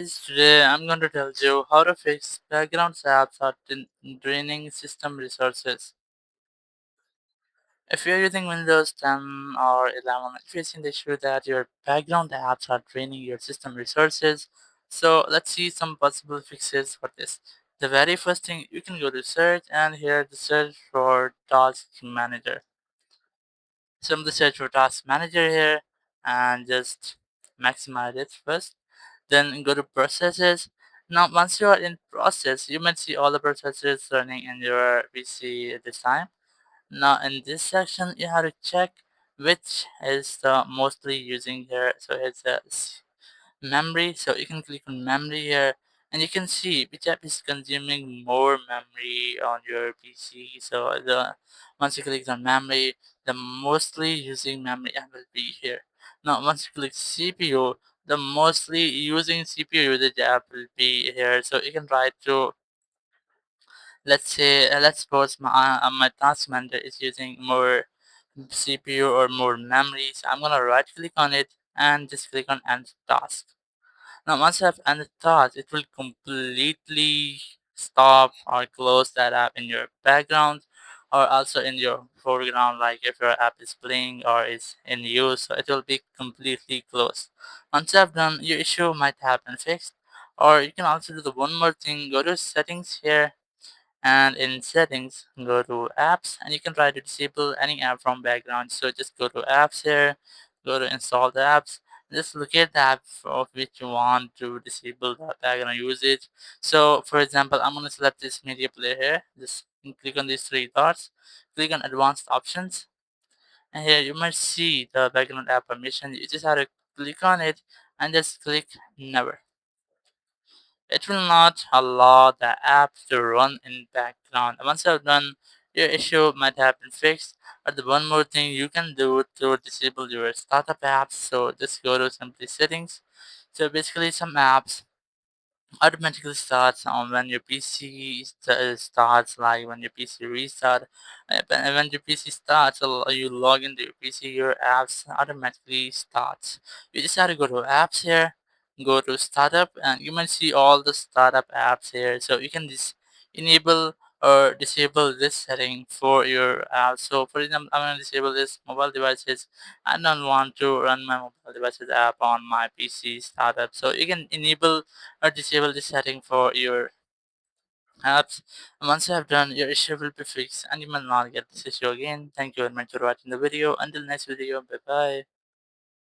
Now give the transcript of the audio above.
Today I'm going to tell you how to fix background apps are draining system resources. If you're using Windows 10 or 11, you're facing the issue that your background apps are draining your system resources. So let's see some possible fixes for this. The very first thing, you can go to search and here the search for task manager. So I'm the search for task manager here and just maximize it first. Then go to processes. Now once you are in process, you might see all the processes running in your PC at this time. Now in this section, you have to check which is the mostly using here. So it's a memory, so you can click on memory here and you can see which app is consuming more memory on your PC. So the once you click on memory, the mostly using memory app will be here. Now once you click CPU, the mostly using CPU usage app will be here. So you can try to, let's say, let's suppose my task manager is using more CPU or more memory. So I'm gonna right click on it and just click on end task. Now, once you have ended task, it will completely stop or close that app in your background or also in your foreground, like if your app is playing or is in use, so it will be completely closed. Once you have done, your issue might have been fixed. Or you can also do the one more thing, go to settings here and in settings go to apps and you can try to disable any app from background. So just go to apps here, go to install the apps, just look at the app of which you want to disable the background usage. So for example, I'm going to select this media player here, just click on these three dots, click on advanced options, and here you might see the background app permission. You just have to click on it and just click never. It will not allow the app to run in background. Once you've done, your issue might have been fixed. But the one more thing you can do to disable your startup apps, so just go to simply settings. So basically some apps automatically starts on when your PC starts, like when your PC restart. When your PC starts, you log into your PC, your apps automatically starts. You just have to go to apps here, go to startup, and you might see all the startup apps here. So you can just enable or disable this setting for your app. So for example, I'm going to disable this mobile devices. I don't want to run my mobile devices app on my PC startup. So you can enable or disable this setting for your apps. And once you have done, your issue will be fixed and you will not get this issue again. Thank you very much for watching the video. Until next video, bye bye.